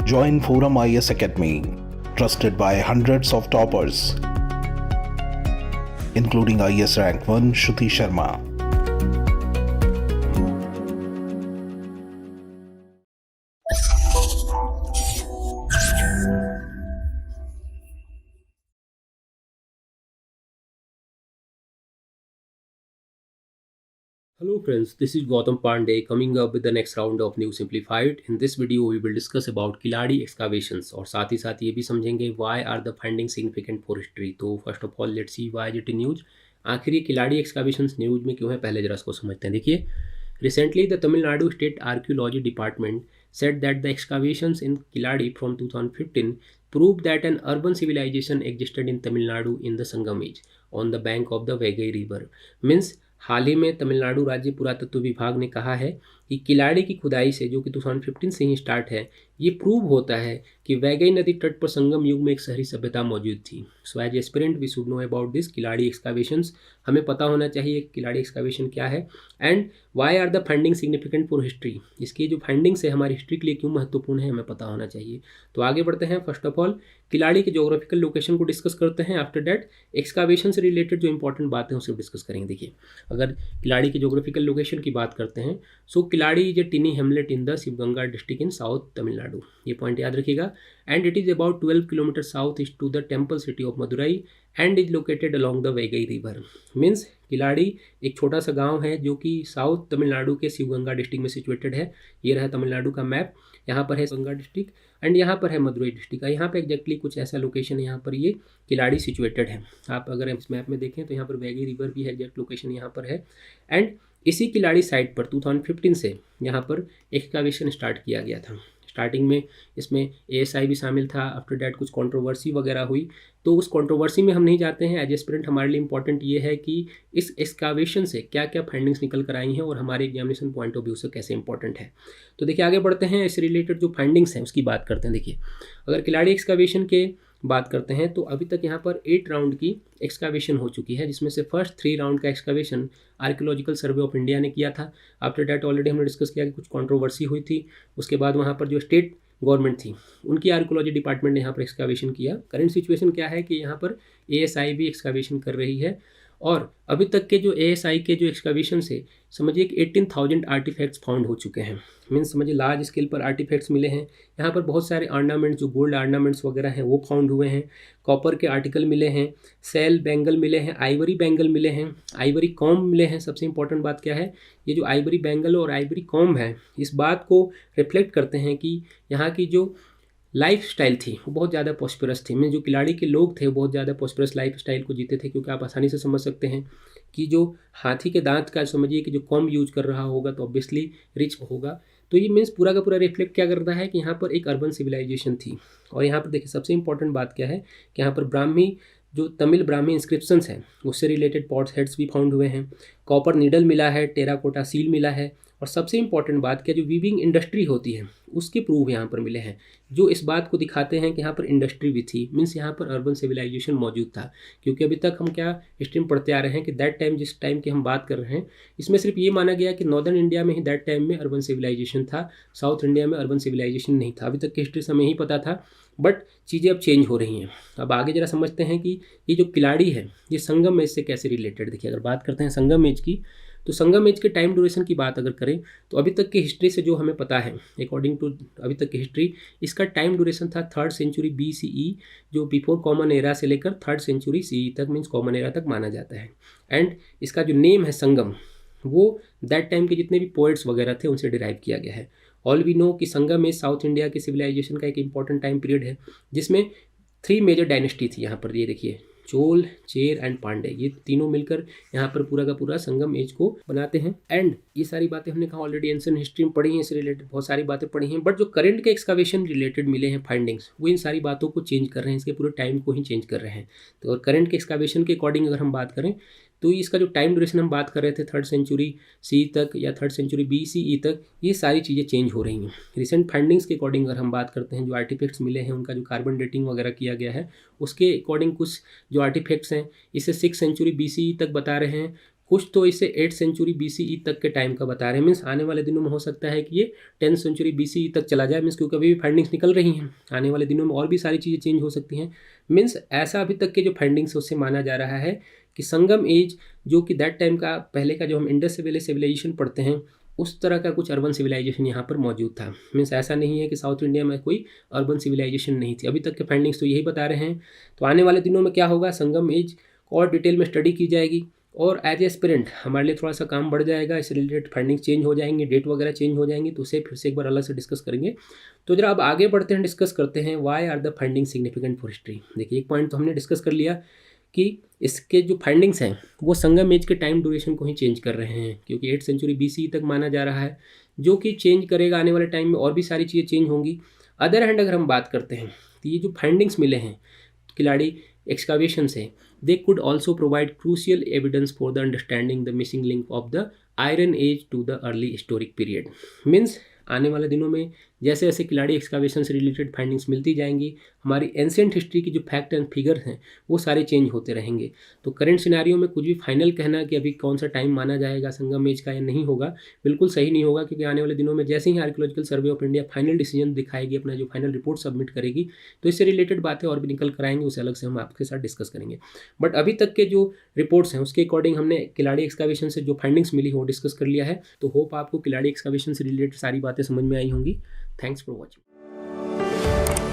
Join Forum IS Academy, trusted by hundreds of toppers, including IS Rank 1 Shruti Sharma. Hello friends, this is Gautam Pandey coming up with the next round of New Simplified. In this video we will discuss about Kiladi excavations और साथ ही साथ ये भी समझेंगे why are the findings significant for history. तो first of all let's see why is it in news. आखिर ये Khiladi excavations news में क्यों है, पहले जरा इसको समझते हैं. देखिए, recently the Tamil Nadu State Archaeology Department said that the excavations in Kiladi from 2015 proved that an urban civilization existed in Tamil Nadu in the Sangam age on the bank of the Vaigai river. Means हाल ही में तमिलनाडु राज्य पुरातत्व विभाग ने कहा है कि किलाड़ी की खुदाई से, जो कि 2015 से ही स्टार्ट है, ये प्रूव होता है कि वैगई नदी तट पर संगम युग में एक शहरी सभ्यता मौजूद थी. So as aspirant we should know about this Keeladi excavations. हमें पता होना चाहिए किलाड़ी एक्सकावेशन क्या है and why are the finding significant for history. इसकी जो फाइंडिंग्स है हमारी हिस्ट्री के लिए क्यों महत्वपूर्ण है, हमें पता होना चाहिए. तो आगे बढ़ते हैं. फर्स्ट ऑफ ऑल किलाड़ी के जोग्राफिकल लोकेशन को डिस्कस करते हैं. आफ्टर दैट एक्सकावेशन से रिलेटेड जो इंपॉर्टेंट बातें हैं उसे डिस्कस करेंगे. देखिए, अगर किलाड़ी के जोग्राफिकल लोकेशन की बात करते हैं, so Keeladi is a tiny hamlet in the Sivaganga district in south Tamil Nadu. ये पॉइंट याद रखिएगा. And it is about 12 kilometre south east to the temple city of Madurai and is located along the Vaigai river. मीन्स किलाड़ी एक छोटा सा गांव है जो कि साउथ तमिलनाडु के शिवगंगा डिस्ट्रिक्ट में सिचुएटेड है. ये रहा तमिलनाडु का मैप. यहाँ पर है गंगा डिस्ट्रिक्ट एंड यहाँ पर है मदुरई डिस्ट्रिक्ट. यहाँ पर एग्जैक्टली कुछ ऐसा लोकेशन है, यहाँ पर ये किलाड़ी सिचुएटेड है. आप अगर इस मैप में देखें तो यहाँ पर वैगई रिवर भी है, एग्जैक्ट लोकेशन यहाँ पर है. एंड इसी किलाड़ी साइट पर 2015 से यहाँ पर एक्सकावेशन स्टार्ट किया गया था. स्टार्टिंग में इसमें एएसआई भी शामिल था. आफ्टर डैट कुछ कंट्रोवर्सी वगैरह हुई, तो उस कंट्रोवर्सी में हम नहीं जाते हैं. एज एस्पिरेंट हमारे लिए इंपॉर्टेंट ये है कि इस एक्सकावेशन से क्या क्या फाइंडिंग्स निकल कर आई हैं और हमारे एग्जामिनेशन पॉइंट ऑफ व्यू से कैसे इंपॉर्टेंट है. तो देखिए, आगे बढ़ते हैं. इससे रिलेटेड जो फाइंडिंग्स हैं उसकी बात करते हैं. देखिए, अगर किलाड़ी एक्सकावेशन के बात करते हैं तो अभी तक यहाँ पर 8 राउंड की एक्सकावेशन हो चुकी है, जिसमें से फर्स्ट 3 राउंड का excavation archaeological survey of India ने किया था. आफ्टर डैट ऑलरेडी हमने डिस्कस किया कि कुछ कंट्रोवर्सी हुई थी. उसके बाद वहाँ पर जो स्टेट गवर्नमेंट थी उनकी आर्कियोलॉजी डिपार्टमेंट ने यहाँ पर एक्सकावेशन किया. करंट सिचुएशन क्या है कि यहाँ पर एएसआई भी एक्सकावेशन कर रही है. और अभी तक के जो एएसआई के जो एक्सकावेशन से समझिए कि 18,000 आर्टिफैक्ट्स फाउंड हो चुके हैं. मीन्स समझिए लार्ज स्केल पर आर्टिफैक्ट्स मिले हैं. यहाँ पर बहुत सारे ऑर्नामेंट्स, जो गोल्ड ऑर्नामेंट्स वगैरह हैं वो फाउंड हुए हैं. कॉपर के आर्टिकल मिले हैं, सेल बैंगल मिले हैं, आइवरी बैंगल मिले हैं, आइवरी कॉम्ब मिले हैं. सबसे इंपॉर्टेंट बात क्या है, ये जो आइवरी बैंगल और आइवरी कॉम्ब है इस बात को रिफ्लेक्ट करते हैं कि यहाँ की जो लाइफ स्टाइल थी वो बहुत ज़्यादा प्रॉस्पेरस थी. मीन जो किलाड़ी के लोग थे वो बहुत ज़्यादा प्रॉस्पेरस लाइफ स्टाइल को जीते थे. क्योंकि आप आसानी से समझ सकते हैं कि जो हाथी के दांत का समझिए कि जो कॉम्ब यूज कर रहा होगा तो ऑब्वियसली रिच होगा. तो ये मीन्स पूरा का पूरा रिफ्लेक्ट क्या करता है कि यहाँ पर एक अर्बन सिविलाइजेशन थी. और यहाँ पर देखिए, सबसे इंपॉर्टेंट बात क्या है कि यहाँ पर ब्राह्मी, जो तमिल ब्राह्मी इंस्क्रिप्शंस हैं उससे रिलेटेड पॉट्स हेड्स भी फाउंड हुए हैं. कॉपर नीडल मिला है, टेराकोटा सील मिला है. और सबसे इंपॉर्टेंट बात क्या, जो वीविंग इंडस्ट्री होती है उसके प्रूफ यहाँ पर मिले हैं, जो इस बात को दिखाते हैं कि यहाँ पर इंडस्ट्री भी थी. मीन्स यहाँ पर अर्बन सिविलाइजेशन मौजूद था. क्योंकि अभी तक हम क्या हिस्ट्री में पढ़ते आ रहे हैं कि दैट टाइम, जिस टाइम की हम बात कर रहे हैं, इसमें सिर्फ ये माना गया कि नॉर्दर्न इंडिया में ही दैट टाइम में अर्बन सिविलाइजेशन था, साउथ इंडिया में अर्बन सिविलाइजेशन नहीं था. अभी तक की हिस्ट्री से हमें ही पता था, बट चीज़ें अब चेंज हो रही हैं. अब आगे जरा समझते हैं कि ये जो किलाड़ी है ये संगम एज से कैसे रिलेटेड. देखिए, अगर बात करते हैं संगम एज की, तो संगम एज के टाइम ड्यूरेशन की बात अगर करें तो अभी तक की हिस्ट्री से जो हमें पता है, अकॉर्डिंग टू अभी तक की हिस्ट्री, इसका टाइम ड्यूरेशन था 3rd सेंचुरी BCE, जो बिफोर कॉमन एरा से लेकर 3rd सेंचुरी CE तक, मीन्स कॉमन एरा तक माना जाता है. एंड इसका जो नेम है संगम, वो दैट टाइम के जितने भी पोएट्स वगैरह थे उनसे डिराइव किया गया है. ऑल वी नो कि संगम एज साउथ इंडिया के सिविलाइजेशन का एक इंपॉर्टेंट टाइम पीरियड है, जिसमें 3 मेजर डायनेस्टी थी. यहाँ पर ये देखिए, चोल, चेर एंड पांडे, ये तीनों मिलकर यहाँ पर पूरा का पूरा संगम एज को बनाते हैं. एंड ये सारी बातें हमने कहा ऑलरेडी एंशिएंट हिस्ट्री में पढ़ी हैं, इससे रिलेटेड बहुत सारी बातें पढ़ी हैं. बट जो करंट के एक्सकावेशन रिलेटेड मिले हैं फाइंडिंग्स, वो इन सारी बातों को चेंज कर रहे हैं, इसके पूरे टाइम को ही चेंज कर रहे हैं. तो और करंट के एक्सकावेशन के अकॉर्डिंग अगर हम बात करें तो इसका जो टाइम ड्यूरेशन हम बात कर रहे थे 3rd सेंचुरी CE तक या 3rd सेंचुरी BCE तक, ये सारी चीज़ें चेंज हो रही हैं. रिसेंट फाइंडिंग्स के अकॉर्डिंग अगर हम बात करते हैं, जो आर्टिफैक्ट्स मिले हैं उनका जो कार्बन डेटिंग वगैरह किया गया है उसके अकॉर्डिंग कुछ जो आर्टिफैक्ट्स हैं इसे 6th सेंचुरी BCE तक बता रहे हैं. कुछ तो इसे 8th सेंचुरी BCE तक के टाइम का बता रहे हैं, मीन्स आने वाले दिनों में हो सकता है कि ये 10th सेंचुरी BCE तक चला जाए, मीन्स क्योंकि अभी भी फाइंडिंग्स निकल रही हैं, आने वाले दिनों में और भी सारी चीज़ें चेंज हो सकती हैं। मीन्स ऐसा अभी तक के जो फाइंडिंग्स है उससे माना जा रहा है कि संगम एज जो कि दैट टाइम का पहले का जो हम इंडस वैली सिविलाइजेशन पढ़ते हैं उस तरह का कुछ अर्बन सिविलाइजेशन यहाँ पर मौजूद था। मीन्स ऐसा नहीं है कि साउथ इंडिया में कोई अर्बन सिविलाइजेशन नहीं थी, अभी तक के फाइंडिंग्स तो यही बता रहे हैं। तो आने वाले दिनों में क्या होगा, संगम एज को और डिटेल में स्टडी की जाएगी और एज एस्पिरेंट हमारे लिए थोड़ा सा काम बढ़ जाएगा, इससे रिलेटेड फाइंडिंग्स चेंज हो जाएंगे, डेट वगैरह चेंज हो जाएंगी, तो उसे फिर से एक बार अलग से डिस्कस करेंगे। तो जरा अब आगे बढ़ते हैं, डिस्कस करते हैं why are the finding significant for history. देखिए एक पॉइंट तो हमने डिस्कस कर लिया कि इसके जो फाइंडिंग्स हैं वो संगम एज के टाइम ड्यूरेशन को ही चेंज कर रहे हैं, क्योंकि 8th सेंचुरी BCE तक माना जा रहा है, जो कि चेंज करेगा आने वाले टाइम में, और भी सारी चीज़ें चेंज होंगी। अदर हैंड अगर हम बात करते हैं तो ये जो फाइंडिंग्स मिले हैं किलाड़ी एक्सकावेशन से, they could also provide crucial evidence for the understanding the missing link of the iron age to the early historic period। Means आने वाले दिनों में जैसे जैसे किलाड़ी एक्सकावेशन से रिलेटेड फाइंडिंग्स मिलती जाएंगी, हमारी एंशिएंट हिस्ट्री की जो फैक्ट एंड फिगर हैं वो सारे चेंज होते रहेंगे। तो करंट सिनेरियो में कुछ भी फाइनल कहना कि अभी कौन सा टाइम माना जाएगा संगम एज का या नहीं होगा, बिल्कुल सही नहीं होगा, क्योंकि आने वाले दिनों में जैसे ही archaeological survey of India final decision दिखाएगी, अपना जो फाइनल रिपोर्ट सबमिट करेगी, तो इससे रिलेटेड बातें और भी निकल कर आएंगी, उसे अलग से हम आपके साथ डिस्कस करेंगे। बट अभी तक के जो रिपोर्ट्स हैं उसके अकॉर्डिंग हमने किलाड़ी एक्सकावेशन से जो फाइंडिंग्स मिली वो डिस्कस कर लिया है। तो होप आपको किलाड़ी एक्सकावेशन से रिलेटेड सारी बातें समझ में आई होंगी। Thanks for watching.